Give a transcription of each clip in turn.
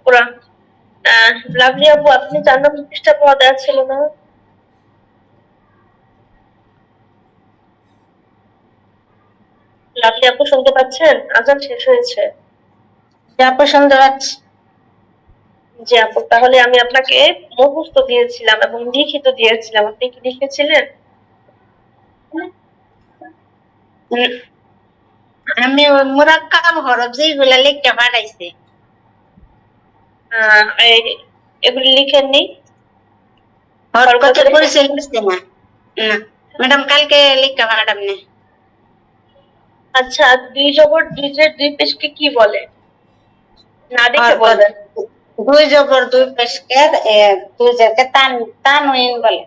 কোরআন। Lovely আপু, আপনি 4 নম্বর পৃষ্ঠা পড়া দেওয়া ছিল না? লাভলি আপু শুনতে পাচ্ছেন? আজান শেষ হয়েছে। আপু শুনতে পাচ্ছি। জি আপু, তাহলে আমি আপনাকে মুখস্থ দিয়েছিলাম এবং লিখিত দিয়েছিলাম, আপনি কি লিখেছিলেন? আমি ওই মুরাক্কাব হরফ যেগুলা লিখতে পাঠাইছি এগুলি লিখেননি? হরকতের পরিচয় লিখছি না। ম্যাডাম কালকে লিখতে পাঠাম না। আচ্ছা, 2 জবর 2 জের 2 পেশকে কি বলে? না দেখে বলবেন। 2 জবর 2 পেশকে 2 জেরকে তানউইন বলে।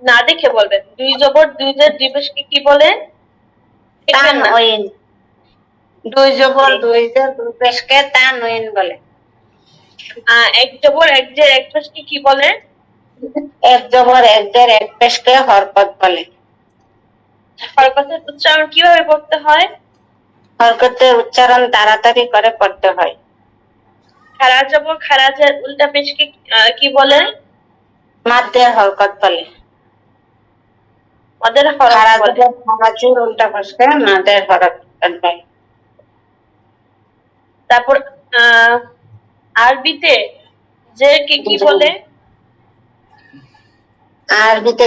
না দেখে বলবেন। 2 জবর 2 জের 2 পেশকে কি বলে? তানউইন। 2 জবর 2 জের 2 পেশকে তানউইন বলে। 1 জবর 1 জের 1 পেশকে কি বলে? 1 জবর 1 জের 1 পেশকে হরকত বলে। হরকতের উচ্চারণ কিভাবে পড়তে হয়? হরকতের উচ্চারণ তাড়াতাড়ি করে পড়তে হয়। খারা জবর খারাজের উল্টা পেশকে কি বলে? মাদ্দের হরকত বলে। ওদের হরকত বলে। খারাজের উল্টা পেশকে মাদ্দের হরকত বলে। তারপর আরবিতে জেরকে কি বলে? আরবিতে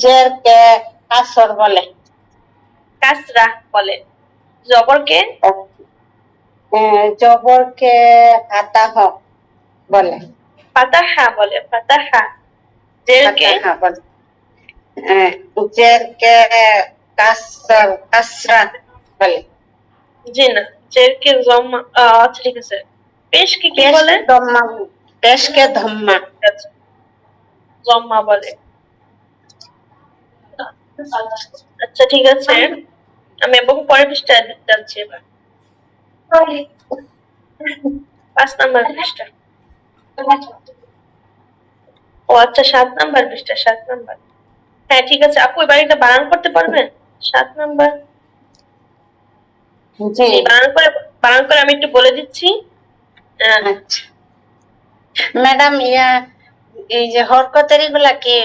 জেরকে কাসর বলে। কাসরা বলে। জবরকে? জবরকে ফাতাহ বলে। ফাতাহা বলে। ফাতাহা। জেরকে? বলে। জেরকে কাসরা বলে। জি না, জেরকে জম্মা। আচ্ছা ঠিক আছে। পেশকে কি বলে? পেশকে ধম্মা। জম্মা বলে। আচ্ছা ঠিক আছে, আমি এবং পরের পৃষ্ঠায় যাচ্ছি এবার। 5 নাম্বার পৃষ্ঠা। ও আচ্ছা, 7 নাম্বার পৃষ্ঠা। 7 নাম্বার। হ্যাঁ ঠিক আছে আপু, এবার এটা বানান করতে পারবেন? 7 নাম্বার। জি, বানান করে আমি একটু বলে দিচ্ছি। ম্যাডাম এই যে হরকতের এগুলা কি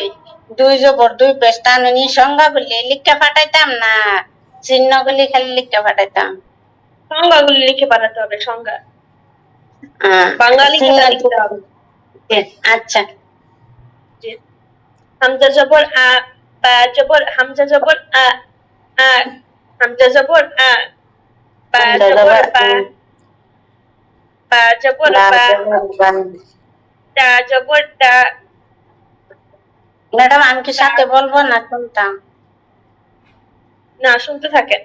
2 জবর 2 পেশ তানউইন সংজ্ঞাগুলি লিখতে পাঠাইতাম না চিহ্নগুলি খালি লিখতে পাঠাইতাম? সংজ্ঞাগুলি লিখে পাঠাতে হবে। সংজ্ঞা বাঙালি খাতা লিখতে হবে। আচ্ছা। জি। হামজা জবর আ, বা জবর হামজা জবর আ, হামজা জবর আ, বা জবর বা, বা জবর বা, তা জবর তা। ম্যাডাম আমি কি সাথে বলবো না শুনতাম? না, শুনতে থাকেন।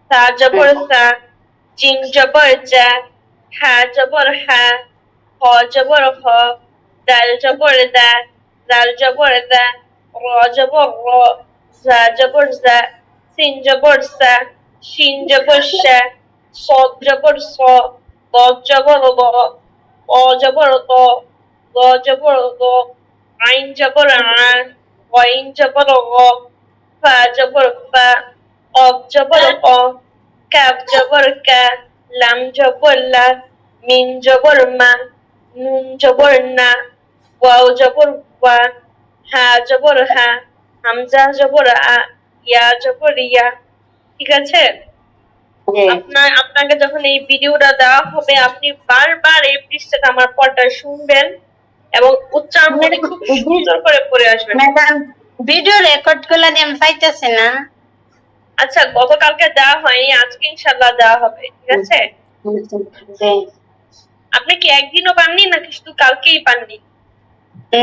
সা জবর সা, জিম জবর জা, হা জবর হা, হ জবর হ, দাল জবর দা, দাল জবর দা, র জবর র, জা জবর জা, সিন জবর সা, শিন জবর শা, সদ জবর স, দ জবর দ, অ জবর দ, গ জবর গ, আইন জবর আ, ওয়াইন জবর গ, ফা জবর ফা, অফ জবর অ, কাফ জবর কা, লাম জবর লা, মিম জবর মা, নুন জবর না, ওয়াও জবর ওয়া, হা জবর হা, হামজা জবর আ, ইয়া জবর ইয়া। ঠিক আছে? আপনাকে যখন এই ভিডিওটা দেওয়া হবে, আপনি বারবার এই পৃষ্ঠাটা আমার পড়াটা শুনবেন এবং উচ্চারণ করে খুব সুন্দর করে পড়ে আসবেন। ম্যাডাম ভিডিও রেকর্ড গুলা আমি পাইতেছি না। আচ্ছা, গতকালকে দেওয়া হয়নি, আজকে ইনশাআল্লাহ দেওয়া হবে। ঠিক আছে? আপনি কি একদিনও পাননি নাকি শুধু কালকেই পাননি?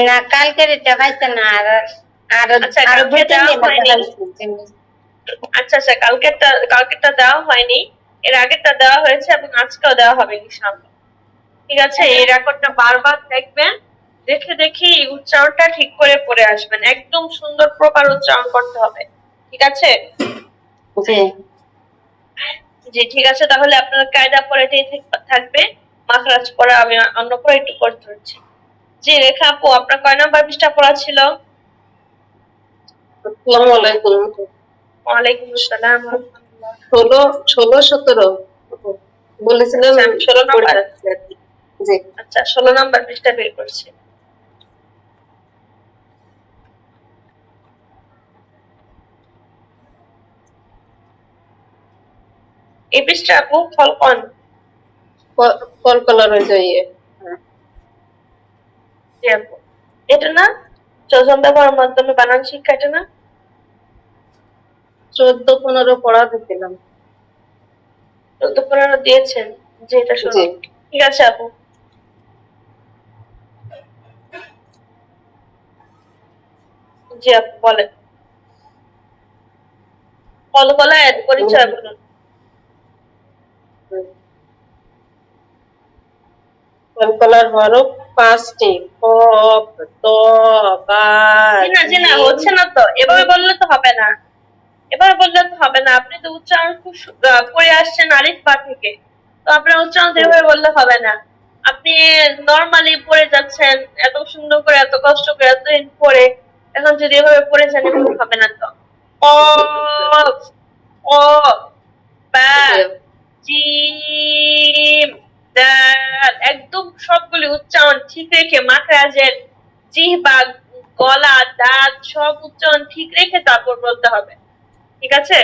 না, কালকে এটা পাইছে না। আচ্ছা, আচ্ছা কালকেরটা দেওয়া হয়নি, এর আগেরটা দেওয়া হয়েছে এবং আজকেও দেওয়া হবে ইনশাআল্লাহ। ঠিক আছে? এই রেকর্ডটা বারবার দেখবেন, দেখে দেখে এই উচ্চারণটা ঠিক করে পড়ে আসবেন। একদম সুন্দর প্রপার উচ্চারণ করতে হবে। ঠিক আছে? জি ঠিক আছে, তাহলে আপনার কায়দা পড়াটাই থাকবে। মাখরাজ পড়া আমি অন্য করে একটু করতে হচ্ছে। জি রেখা আপু, আপনার কয় নাম্বার পৃষ্ঠা পড়া ছিল? আসসালামু আলাইকুম। ওয়ালাইকুম আসসালাম। 16, 17 বলেছিলেন। 16 নাম্বার। জি। আচ্ছা 16 নাম্বার পৃষ্ঠা বের করছি। এই পৃষ্ঠা আপু ফলকন কলকলার ওই যে ইয়ে। জি আপু। এটা না যোজন ব্যবহারের মাধ্যমে বানান শিক্ষা, এটা না 14-15 পড়াতে ছিলাম। 14-15 দিয়েছেন, যে এটা শোনো। জি। ঠিক আছে আপু। জি আপু বলেন। কলকলা এর পরিচয় বলুন। কলকলার হরফ 5টি। ক, ত, বা, জি না জিম। হচ্ছে না তো, এভাবে বললে তো হবে না। এভাবে বললে তো হবে না, আপনি তো উচ্চারণ খুব পড়ে আসছেন আলিফ বা থেকে, তো আপনার উচ্চারণ তো এভাবে বললে হবে না। আপনি নর্মালি পড়ে যাচ্ছেন এত সুন্দর করে, এত কষ্ট করে, এতদিন পরে, এখন যদি এভাবে পড়ে যান এভাবে হবে না তো। অফ, অ, বা, জিম, দাল, একদম সবগুলি উচ্চারণ ঠিক রেখে মাখরাজের জিহ্বা, গলা, দাঁত সব উচ্চারণ ঠিক রেখে তারপর বলতে হবে। ঠিক আছে?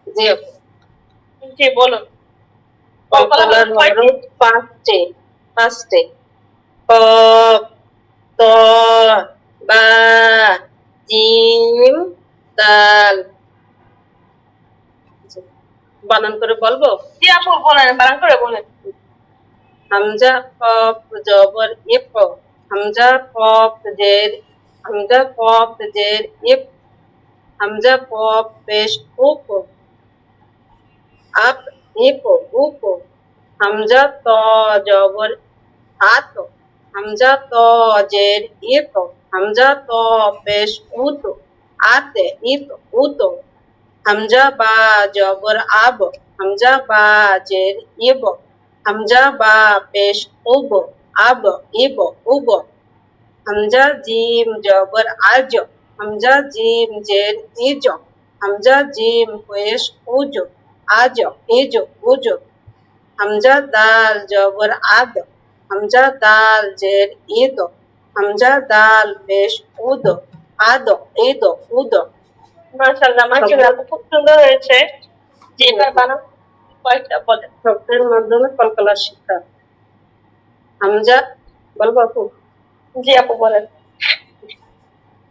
জি। জি বলুন। কলকলার হরফ 5টি। 5টি। ক, ত, বা, জিম, দাল। বানান করে বলবো? জি আপু বলেন, বানান করে বলেন। হামজা কফ জবর ইফ। হামজা কফ জের। হামজা কফ জের ইফ। হামজা কফ পেশ উপ। আপ ইপ উপ। হামজা ত জবর আত। হামজা ত জের ইত। হামজা ত পেশ উত। আতে ইত উত। হামজা বা জবর আব। হামজা বা জের ইব। হামজা বা পেশ উব। আব ইব উব। হামজা জিম জবর আজ। হামজা জিম জের ইজ। হামজা জিম পেশ উজ। আজ ইজ উজ। হামজা দাল জবর আদ। হামজা দাল জের ইদ। হামজা দাল পেশ উদ। আদ ইদ উদ। মাশাআল্লাহ মাশাআল্লাহ আপু, খুব সুন্দর হয়েছে। যে এবার বানান কয়েকটা বলেন। শব্দের মাধ্যমে কলকলার শিক্ষা। হামজা বলবো আপু? জি আপু বলেন।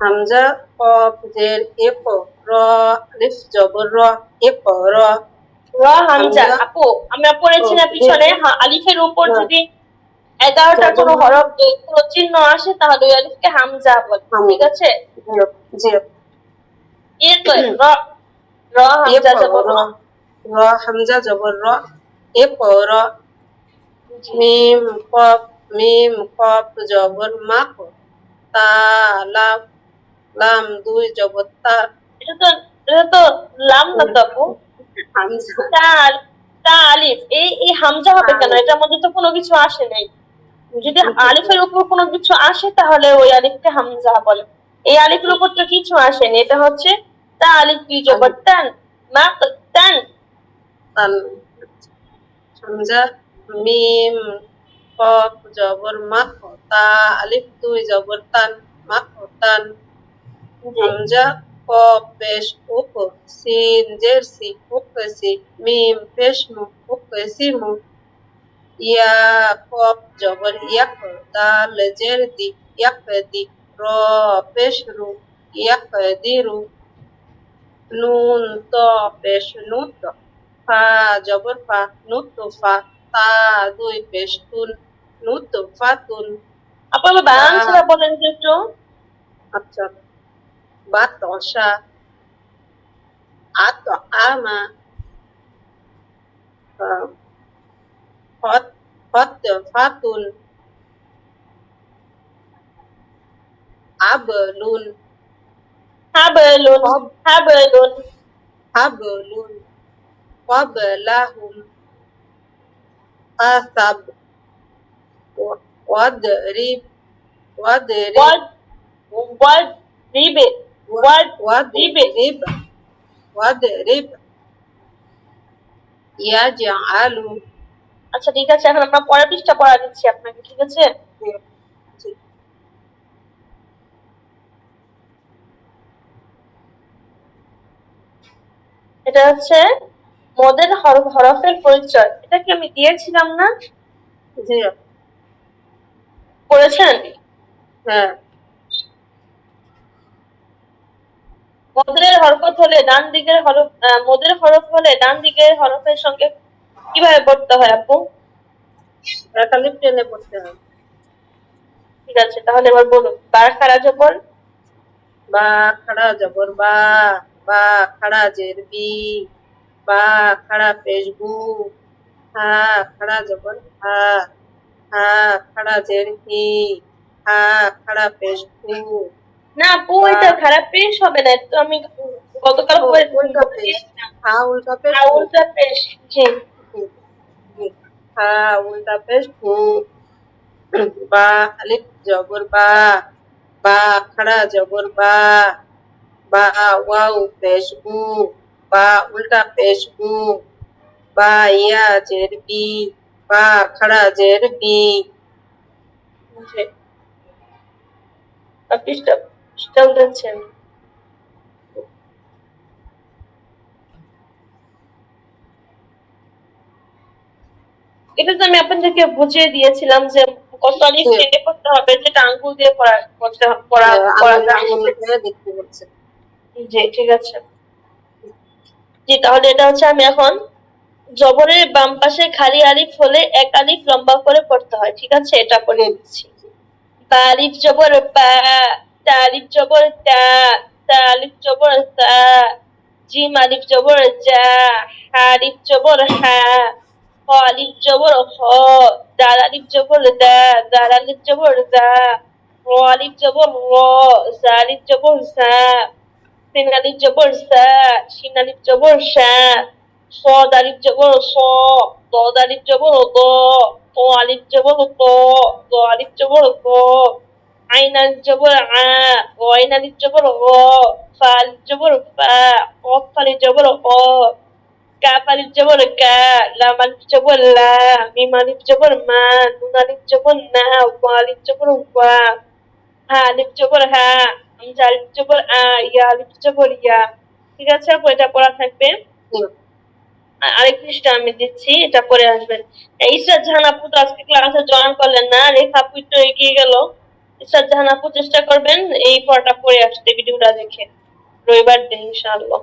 হামজা কফ জের এফ। র আলিফ জবর র। এফ র। র হামজা হামজা আপু, আমরা পড়েছি না পিছনে আলিফের উপর যদি 11টা কোনো হরফ কোনো চিহ্ন আসে তাহলে ওই আলিফকে হামজা বলে। ঠিক আছে? জি। এর তো র, র এফ হামজা জবর র। র। র হামজা জবর র। এফ র। জি। মিম কফ। মিম কফ জবর মাক। তা লাম। লাম দুই জবর তা। এটা তো লাম না তো আপু, হামজা তা, তা আলিফ, এই হামজা হবে কেন? এটার মধ্যে তো কোনো কিছু আসে নাই। যদি আলিফের উপর কোনো কিছু আসে তাহলে ওই আলিফকে হামজা বলে। এই আলিফের উপর তো কিছু আসেনি, এটা হচ্ছে তা আলিফ কি জবর তান, মা তান। তান। হামজা মিম কফ জবর মাক। তা আলিফ দুই জবর তান। মাক তান। জি। হামজা কফ পেশ উপ। সিন জের সি উপ সি। মিম পেশ মু উপ সি মু। ইয়া কফ জবর ইয়াক। দাল জের দি ইয়াক দি। র পেশ রু ইয়াক দি রু। নুন ত পেশ নুত। ফা জবর ফা নুত ফা। তা দুই পেশ তুন। নুত ফাতুন। আপু আমার তা বানান ছাড়া বলেন তো একটু। আচ্ছা। বাতাসা। আত আমা। হত হত ফাতুন। আবলুন। হাবলুন, হব হাবলুন। হাবলুন। قبلهم أثب. واضرب. واضرب. ওয়াদ, ওয়াদ রিবে, ওয়াদ রিবে। واضرب. واضرب. يجعل. আচ্ছা ঠিক আছে, এখন আমরা পরের পৃষ্ঠা পড়া দিচ্ছি আপনাকে, ঠিক আছে? জি। এটা হচ্ছে মদের হরফের পরিচয়। এটা কি আমি দিয়েছিলাম না? জি। পড়েছেন? হ্যাঁ। মদের হরকত হলে ডান দিকের হরফ, মদের হরফ হলে ডান দিকের হরফের সঙ্গে কিভাবে পড়তে হয় আপু? একালিপ টেনে পড়তে হয়। ঠিক আছে, তাহলে এবার বলুন। বা খাড়া জবর, বা খাড়া জবর বা, বা খাড়া জের বি, বা খাড়া পেশ বু, হা খাড়া জবর হা, হা খাড়া জের হি, হা খাড়া পেশ বু, না আপু বা এটা খারাপ পেশ হবে না, তো আমি গতকাল উল্টা বলে পেশ, দিয়েছিলাম। হা উল্টা পেশ বু, আউলটা পেশ, জি। হা উল্টা পেশ বু, বা আলিফ জবর বা, বা খাড়া জবর বা ওয়াও পেশ উ, বা উল্টা পেশ উ, বা ইয়া জের বি, বা খাড়া জের বি। জি। পৃষ্ঠা পৃষ্ঠা উল্টাচ্ছি আমি। এটা তো আমি আপনাদেরকে বুঝিয়ে দিয়েছিলাম যে কত অনেক টেনে করতে হবে, যেটা আঙ্গুল দিয়ে পড়া যায়। আঙুল দিয়ে দেখতে বলছে। জি ঠিক আছে। জি তাহলে এটা হচ্ছে, আমি এখন জবরের বাম পাশে খালি আলিফ হলে এক আলিফ লম্বা করে পড়তে হয়, ঠিক আছে? এটা করে দিচ্ছি। বা আলিফ জবর বা, তা আলিফ জবর তা, তা আলিফ জবর তা, জিম আলিফ জবর জা, হা আলিফ জবর হা, খ আলিফ জবর খ, দাল আলিফ জবর দা, দাল আলিফ জবর দা, র আলিফ জবর র, জা আলিফ জবর জা, সিন আলিফ জবর সা, শিন আলিফ জবর শা, صاد আলিফ জবর স, ضاد আলিফ জবর দ, ত আলিফ জবর ত, দ আলিফ জবর দ, আইন আলিফ জবর আ, গইন আলিফ জবর গ, ফা আলিফ জবর ফা, কফ আলিফ জবর ক, কাফ আলিফ জবর কা, লাম আলিফ জবর লা, মিম আলিফ জবর মা, নুন আলিফ জবর না, ওয়া আলিফ জবর ওয়া, হা আলিফ জবর হা, হামজা আলিফ জবর আ, ইয়া আলিফ জবর ইয়া। ঠিক আছে আপু, এটা পড়া থাকবে। আরেক পৃষ্ঠা আমি দিচ্ছি, এটা পরে আসবেন। ইসরাত জাহান আপু তো আজকে ক্লাসে জয়েন করলেন না, রেখা আপু একটু এগিয়ে গেল। ইসরাত জাহান আপু চেষ্টা করবেন এই পড়াটা পড়ে আসতে, ভিডিওটা দেখে, রবিবার দিন ইনশাআল্লাহ।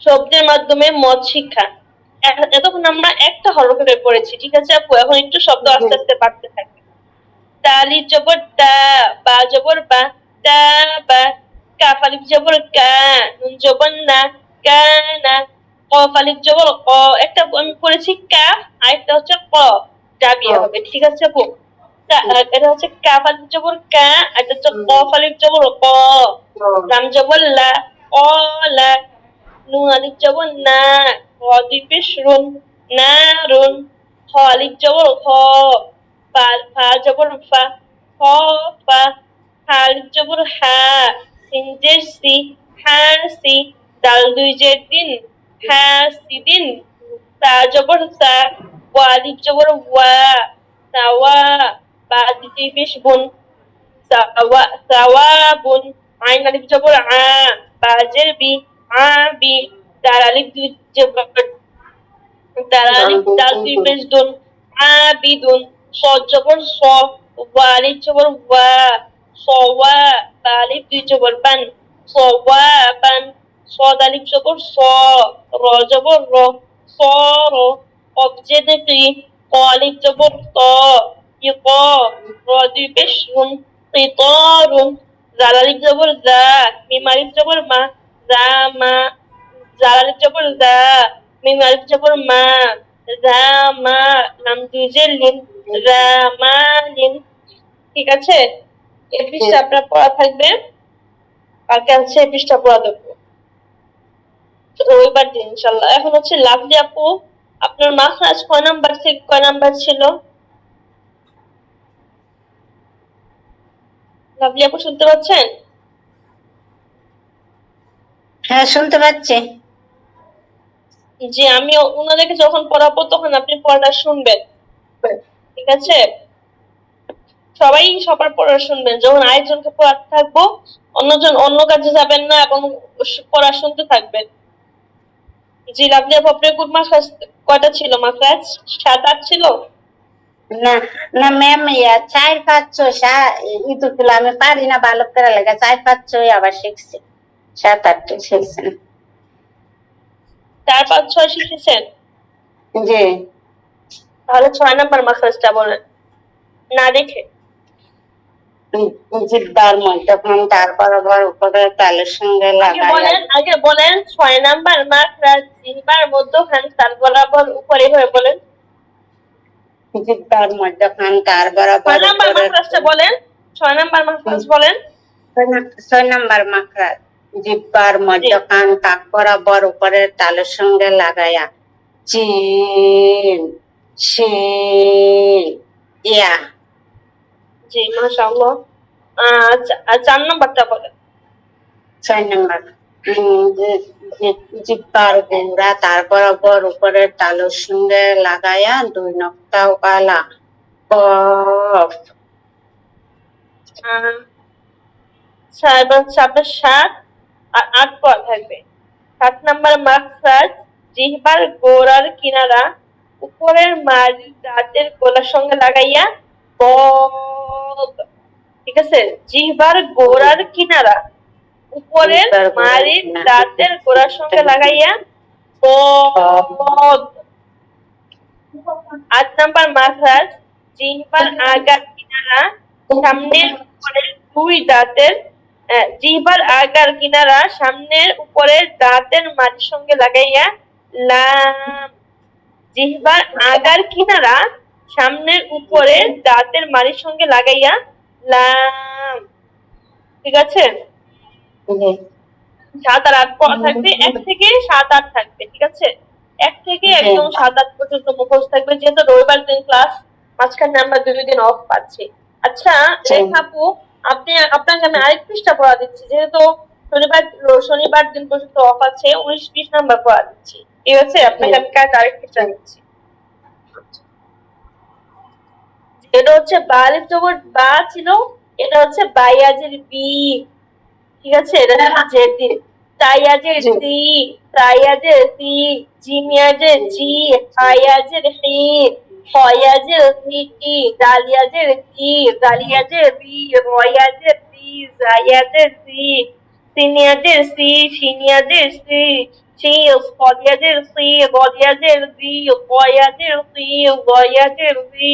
শব্দের মাধ্যমে মত শিক্ষা। এতক্ষণ আমরা একটা হরফে পড়েছি, ঠিক আছে আপু? এখন একটু শব্দ আস্তে আস্তে পাঠতে থাকবে। তালিফ জবর তা, বা জবর বা, তা বা, কাফ আলিফ জবর কা, নুন জবর না, কানা, কফ আলিফ জবর ক। একটা আমি পড়েছি কাফ, আরেকটা হচ্ছে ক, ডাবিয়া হবে, ঠিক আছে আপু? এটা হচ্ছে কাফ আলিফ জবর কা, আর এটা হচ্ছে কফ আলিফ জবর ক, লাম জবর লা, লা, নুন আলিফ জবর না, র দুই পেশ রুন, নারুন, খ আলিফ জবর খ, ফা জবর ফা, খ ফা, হা আলিফ জবর হা, সিন জের সি, হা সি, দাল দুই জের দিন, হা সি দিন, সা জবর সা, ওয়া আলিফ জবর ওয়া, সাওয়া, বা দুই পেশ বুন, সাওয়াবুন, আইন আলিফ জবর আ, বা জের বি, আবি, দাল আলিফ দুই জবর, দাল আলিফ দাল দুই পেশ দুন, আবিদুন, সদ জবর স, ওয়া আলিফ জবর ওয়া, সওয়া, বা আলিফ দুই জবর বান, সওয়াবান, সদ আলিফ জবর স, র জবর র, সর, কফ জের কি, ক আলিফ জবর ত, ইক, র দুই পেশ রুন, কিতারুন, জাল আলিফ জবর জা, মিম আলিফ জবর মা, জামা, জাল আলিফ জবর জা, মিম আলিফ জবর মা, জামা, লাম দুই জের লিন, জামালিন। ঠিক আছে? এই পৃষ্ঠা আপনার পড়া থাকবে, কালকে হচ্ছে এই পৃষ্ঠা পড়া দেবো রবিবার দিন ইনশাল্লাহ। এখন হচ্ছে লাভলি আপু, আপনার মাখরাজ কয় নাম্বার থেকে কয় নাম্বার ছিল? লাভলি আপু শুনতে পাচ্ছেন? হ্যাঁ শুনতে পাচ্ছি। জি, আমি ওনাদেরকে যখন পড়াবো তখন আপনি পড়াটা শুনবেন। থাকবেন, ঠিক আছে? সবাই সবার পড়া শুনবেন। যখন আরেকজনকে পড়াতে থাকবো, অন্যজন অন্য কাজে যাবেন না এবং পড়া শুনতে থাকবেন। জি লাভলি আপু, আপনার গুড মার্কস কয়টা ছিল? মার্কস 7-8 ছিল? না না ম্যাম, 4, 5, 6 ইতুগুলো আমি পারি না ভালো করে লেখা। 4, 5, 6 আবার শিখছি, 7, 8 শিখছি না। 4, 5, 6 শিখেছেন? জি। তাহলে 6 নাম্বার মার্কসটা বলেন না দেখে। জিব্বার মধ্যখান তার বরাবর উপরে তালের সঙ্গে লাগাইয়া। আগে বলেন 6 নাম্বার মার্কস জিহ্বার মধ্যখান তার বরাবর উপরে হয়ে বলেন। জিব্বার মধ্যখান তার বরাবর 6 নাম্বার উপরে। মার্কসটা বলেন। 6 নাম্বার মার্কস বলেন। 6 নম্বর মাখরাজ জিব্বার জি মধ্যখান তাক বরাবর উপরের তালের সঙ্গে লাগাইয়া। চিন, শিন, ইয়া। জি মাশাআল্লাহ। আচ্ছা, আর 4 নাম্বারটা বলেন। 6 নম্বর জিব্বার গোড়া তার বরাবর উপরের তালুর সঙ্গে লাগাইয়া 2 নক্তা ওয়ালা কফ। আহ, 7 আর 8 পড়া থাকবে। 7 নাম্বার মাকসাদ জিহ্বার গোড়ার কিনারা উপরের মাড়ির দাঁতের গোলার সঙ্গে লাগাইয়া বদ। ঠিক আছে? জিহ্বার গোড়ার কিনারা উপরের জিব্বার গোড়ার মাড়ির কিনারা দাঁতের গোলার সঙ্গে লাগাইয়া বদ। 8 নাম্বার মাকসাদ জিহ্বার আগার কিনারা সামনের উপরের দুই দাঁতের জিহ্বার আগার কিনারা সামনের উপরের দাঁতের মাঝের সঙ্গে লাগাইয়া লাম। জিহ্বার আগার কিনারা সামনের উপরের দাঁতের মাঝের সঙ্গে লাগাইয়া লাম। ঠিক আছে? 7 আর 8 পড়া থাকবে, 1 থেকে 7-8 থাকবে। ঠিক আছে? 1 থেকে একদম 7-8 পর্যন্ত মুখস্থ থাকবে, যেহেতু রবিবার দিন ক্লাস, মাঝখানে আমরা 2 দিন অফ পাচ্ছি। আচ্ছা রেখা আপু, আপনাকে আমি আরেক পৃষ্ঠা পড়া দিচ্ছি, যেহেতু শনিবার দিন পর্যন্ত অফ আছে, 19-20 নাম্বার পড়া দিচ্ছি। ঠিক আছে? আপনাকে আমি কাজ আরেক পৃষ্ঠা দিচ্ছি। এটা হচ্ছে বালির জবর বা ছিল, এটা হচ্ছে বাইয়াজের বি। ঠিক আছে? এটা হচ্ছে জেড, তাইয়াজের সি, তাইয়াজের সি, জিমিয়াজের জি, হায়াজের হি, হয়াজের হি, দালিয়াজের কি, দালিয়াজের রি, রয়াজের রি, জায়াজের সি, সিনিয়াজের সি, সিনিয়াজের সি, সি, সদিয়াজের সি, গদিয়াজের জি, গয়াজের সি, গয়াজের সি,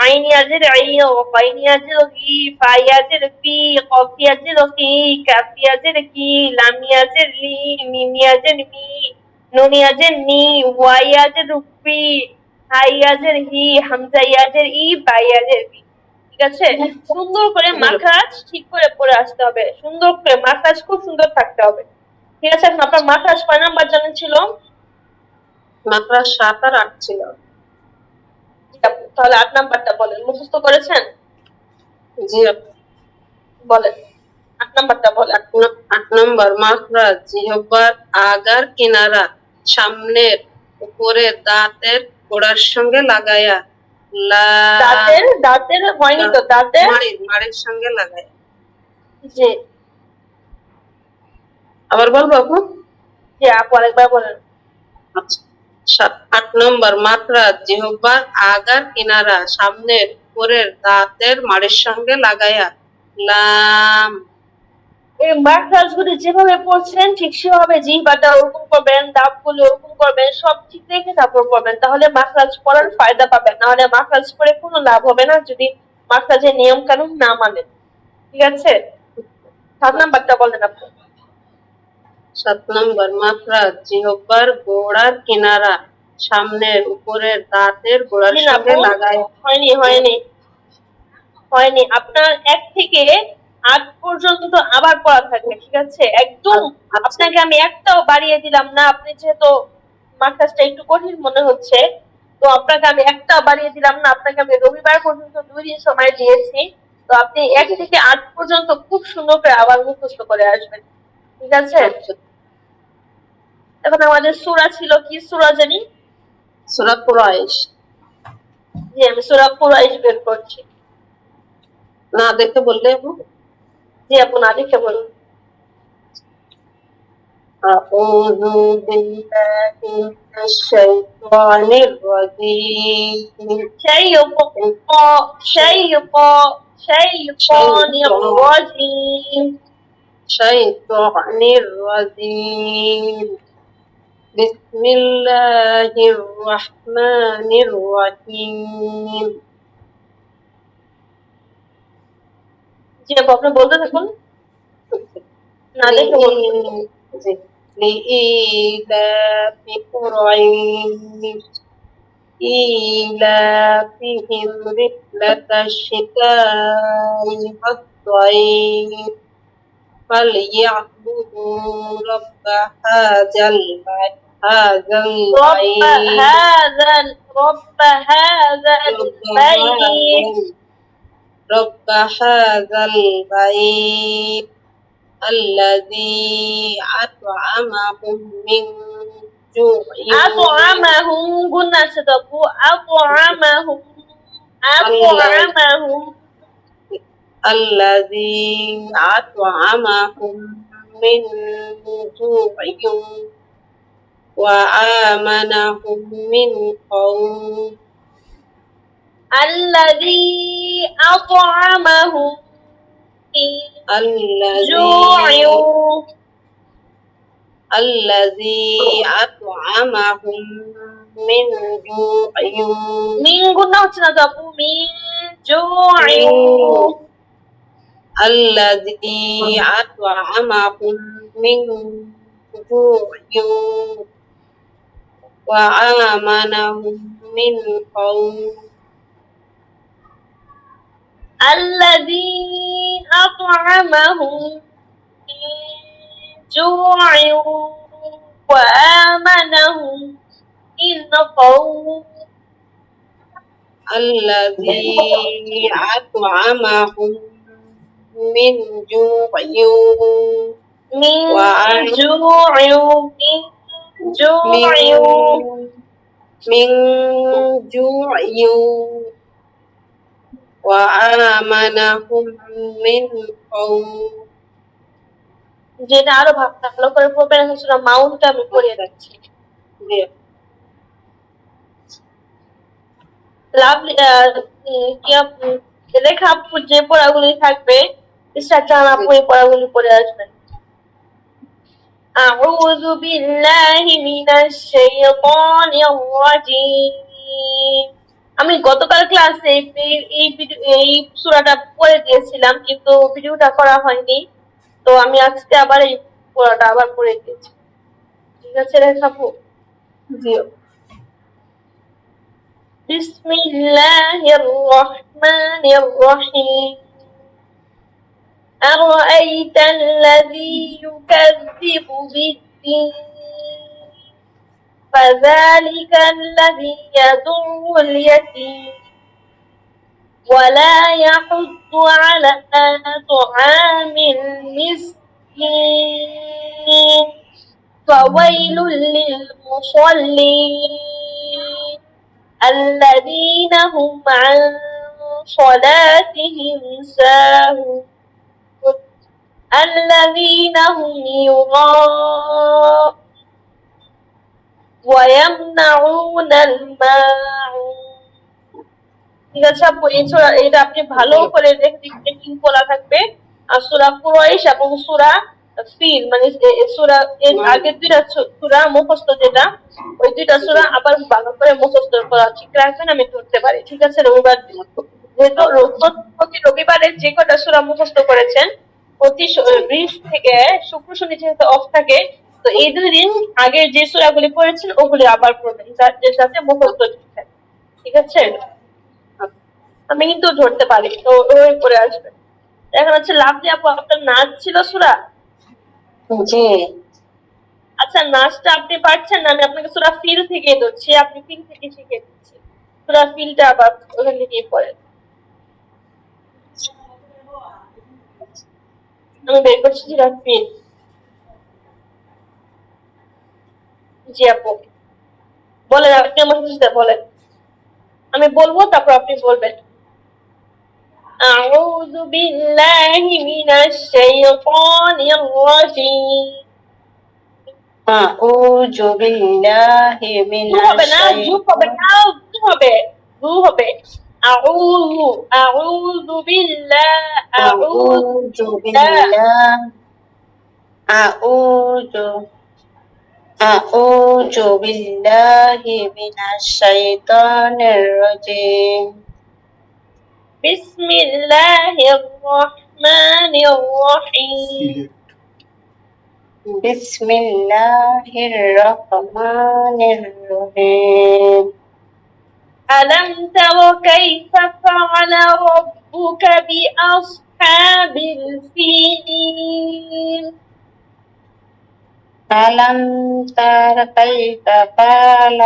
আইনিয়াজের আই, কাইনিয়াজের ই, ফাইয়াজের ফি, কফিয়াজের কি, কাফিয়াজের কি, লামিয়াজের লি, মিমিয়াজের মি, নুনিয়াজের নি, ওয়াইয়াজের পি, হাইয়াজের হি, হামজাইয়াজের ই, বাইয়াজের বি। ঠিক আছে? সুন্দর করে মাখরাজ ঠিক করে পড়ে আসতে হবে, সুন্দর করে মাখরাজ খুব সুন্দর থাকতে হবে। ঠিক আছে? এখন আপনার মাখরাজ 5 নাম্বার জানেন ছিল? মাত্রা 7 আর 8 ছিল। তাহলে 8 নাম্বারটা বলেন, মুখস্থ করেছেন? জি বলেন 8 নাম্বারটা বলেন। 8 নম্বর মাত্রা জিহ্বার আগার কিনারা সামনের উপরে দাঁতের গোড়ার সঙ্গে লাগাইয়া দাঁতের হয়নি তো, দাঁতের মাড়ির সঙ্গে লাগাইয়া। জি আবার বলবো আপু? জি আপু আরেকবার বলেন। আচ্ছা, 8 নম্বর মাত্রা জিহ্বার আগার কিনারা সামনের উপরের দাঁতের মাড়ির সঙ্গে লাগাইয়া লাম। এই মাখরাজ গুলি যেভাবে পড়ছেন ঠিক সেভাবে জিহ্বাটা ওরকম করবেন, দাঁতগুলো ওরকম করবেন, সব ঠিক রেখে তারপর পড়বেন, তাহলে মাখরাজ পড়ার ফায়দা পাবেন। নাহলে মাখরাজ পড়ে কোনো লাভ হবে না যদি মাখরাজের নিয়ম কানুন না মানেন। ঠিক আছে? 7 নাম্বারটা বলেন আপনি। 7 নম্বর মাত্রা জিহ্বার গোড়ার কিনারা সামনের উপরের দাঁতের গোড়ার জি সঙ্গে আপু, লাগায়। হয়নি আপনার 1 থেকে 8 পর্যন্ত তো আবার পড়া থাকবে। ঠিক আছে? একদম আপনাকে আমি একটাও বাড়িয়ে দিলাম না, আপনি যেহেতু মার্কাসটা একটু কঠিন মনে হচ্ছে, তো আপনাকে আমি একটাও বাড়িয়ে দিলাম না, আপনাকে আমি রবিবার পর্যন্ত 2 দিন সময় দিয়েছি। তো আপনি 1 থেকে 8 পর্যন্ত খুব সুন্দর করে আবার মুখস্থ করে আসবেন। ঠিক আছে? এখন আমাদের সূরা ছিল কি? সূরা জানি সূরা কুরাইশ। জি আমি সূরা কুরাইশ বের করছি। না দেখে বললে আপু? জি আপু না দেখে বলুন। أعوذ بالله من الشيطان الرجيم شيطان الرجيم. الشيطان الرجيم بسم الله الرحمن الرحيم জি আপু আপনি বলতে থাকুন, না দেখে বলুন। لإيلاف قريش إيلافهم رحلة الشتاء والصيف فليعبدوا رب هذا البيت رب هذا البيت رب هذا البيت الذي أطعمهم من جوع أطعمهم قلنا صدقوا أطعمهم الذي أطعمهم من جوع وآمنهم من خوف الذي أطعمهم من جوع الذي أطعمهم من جوع من قلنا صدقوا من جوع الذي أطعمهم من جوع وآمنهم من خوف الذي أطعمهم من جوع وآمنهم من خوف الذي أطعمهم من جوع من جوع وآمنهم من خوف যেটা আরো ভালো করে পড়বেন সূরা মাউনটা আমি পড়িয়ে দিচ্ছি। লাভলি রেখা আপুর যে পড়াগুলি থাকবে ইসরাজান আপু এই পড়াগুলি পড়ে আসবেন। أعوذ بالله من الشيطان الرجيم। আমি গতকাল ক্লাসে এই সূরাটা পড়ে দিয়েছিলাম কিন্তু ভিডিওটা করা হয়নি, তো আমি আজকে আবার এই পড়াটা আবার পড়ে দিয়েছি। ঠিক আছে রেখা আপু? জি। بسم الله الرحمن الرحيم أرأيت الذي يكذب بالدين فذلك الذي يدع اليتيم ولا يحض على طعام المسكين فويل للمصلين الذين هم عن صلاتهم ساهون الذين هم يراءون ويمنعون الماعون। ঠিক আছে আপু, এটা আপনি ভালো করে দেখতে বলা থাকবে। আর সূরা কুরাইশ এবং সূরা ফিল মানে সূরা এর আগের দুইটা সূরা মুখস্থ যেটা, ওই দুইটা সূরা আবার ভালো করে মুখস্থ করা ঠিক রাখবেন, আমি ধরতে পারি। ঠিক আছে, রবিবার যেহেতু প্রতি রবিবারে যে কটা সূরা মুখস্থ করেছেন, প্রতি বৃষ থেকে শুক্র শনি যেহেতু অফ থাকে, তো এই 2 দিন আগে যে সূরাগুলি পড়েছেন ওগুলি আবার পড়বেন যাতে মুখস্থ ঠিক থাকে। ঠিক আছে, আমি কিন্তু ধরতে পারি, তো ওই করে আসবেন। এখন হচ্ছে লাভলি আপু আপনার নাচ ছিল সূরা? জি। আচ্ছা নাচটা আপনি পারছেন না, আমি আপনাকে সূরা ফিল থেকে ধরছি, আপনি ফিল থেকে শিখে দিচ্ছি। সূরা ফিলটা আবার ওখান থেকে পড়েন। আমি বের করছি সূরা ফিল। জি আপু বলেন, আপনি আমার সাথে বলেন, আমি বলবো তারপর আপনি বলবেন। আউযু বিল্লাহি মিনাশ শাইতানির রাজিম। আউযু বিল্লাহি জু মিনাশ হবে না, জু হবে শাইতানির না, জু হবে, জু হবে। আউযু, আউযু বিল্লাহ, আউযু আউযু বিল্লাহ। বিল্লাহ আউযু আউযু বিল্লাহি মিনাশ শাইতানির রাজিম বিসমিল্লাহির রহমানির রহিম। বিসমিল্লাহির রহমানির রহিম ألم تر كيف فعل ربك بأصحاب الفيل؟ ألم تر كيف فعل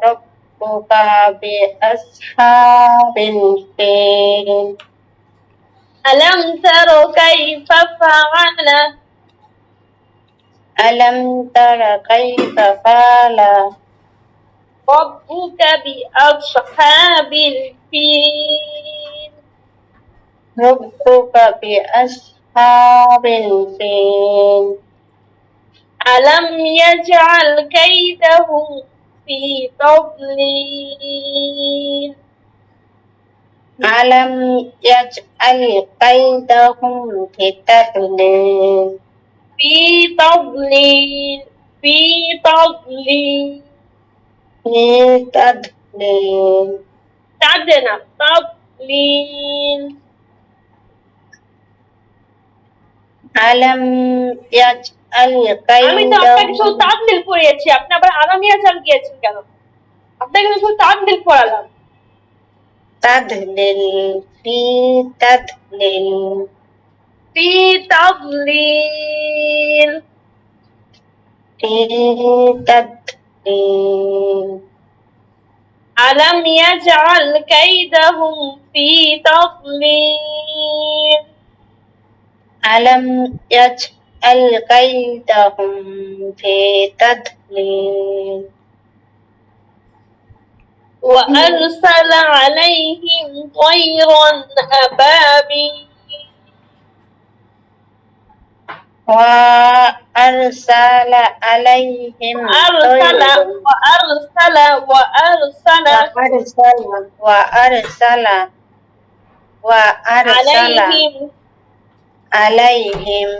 ربك بأصحاب الفيل ألم تر كيف فعل ألم تر كيف فعل ربك بأصحاب الفيل؟ ربك بأصحاب الفيل ألم يجعل كيدهم في تضليل؟ ألم يجعل كيدهم في تضليل في تضليل، في تضليل. في تضليل تعدنا تضليل. ألم يجعل আমি তো আপনাকে শুধু كيدهم তাদলিল পড়িয়েছি, আপনি আবার আলামিয়া জান গিয়েছেন কেন? আপনাকে তো শুধু তাদলিল পড়ালাম। تضليل في تضليل في تضليل. في تضليل ألم يجعل كيدهم في تضليل؟ ألم يجعل كيدهم في تضليل وأرسل عليهم طيرا أبابيل. وأرسل عليهم أرسل طيرا وأرسل وأرسل وأرسل عليهم عليهم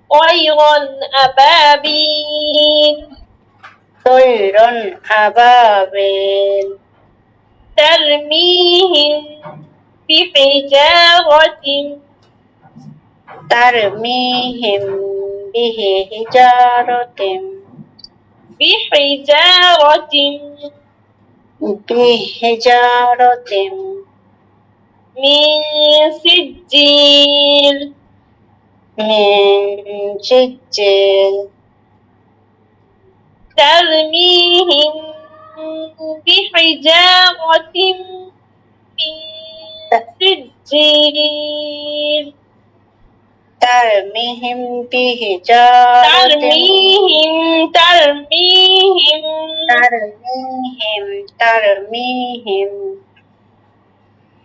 طيرا أبابيل طيرا أبابيل ترميهم بحجارة ترميهم بحجارة بحجارة بحجارة من سجيل من سجيل ترميهم بحجارة من سجيل ترميهم بحجارة ترميهم ترميهم ترميهم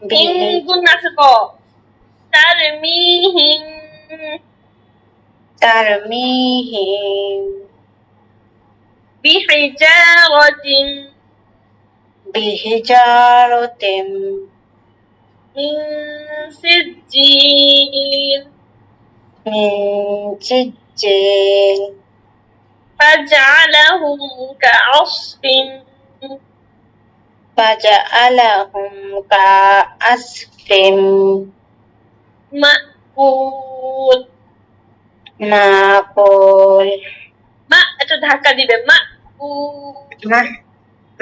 إن كنا سقا ترميهم ترميهم بحجارة بحجارة من سجيل من سجيل فجعلهم كعصف فجعلهم كعصف مأكول معقول মা একটা ধাক্কা দিবে মাকুল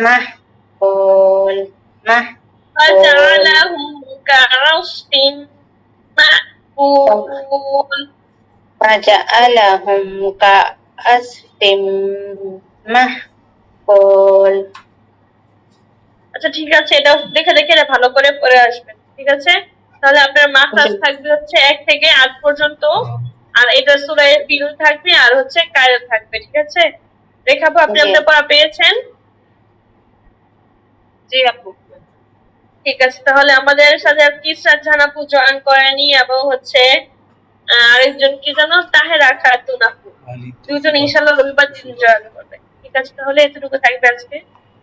معقول فجعلهم كعصف مأكول فجعلهم كعصف معقول আচ্ছা ঠিক আছে, এটা দেখে দেখে এটা ভালো করে পড়ে আসবেন, ঠিক আছে? তাহলে আপনার মাখরাজ থাকবে হচ্ছে 1 থেকে 8 পর্যন্ত, আর এটা সূরা ফিল থাকবে আর হচ্ছে কায়দা থাকবে, ঠিক আছে? রেখাবো, আপনি জি। আপনার পড়া পেয়েছেন? জি আপু। ঠিক আছে, তাহলে আমাদের সাথে আজকে ইসরাত জাহান আপু জয়েন করেনি এবং হচ্ছে আরেকজন কি জানো তাহেরা খাতুন আপু, দুজন ইনশাল্লাহ রবিবার দিন জয়েন করবে। ঠিক আছে, তাহলে এতটুকু থাকবে আজকে।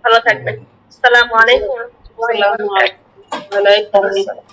ভালো থাকবেন। আসসালামু আলাইকুম ওয়া রাহমাতুল্লাহি ওয়া বারাকাতুহু। ওয়ালাইকুম আসসালাম।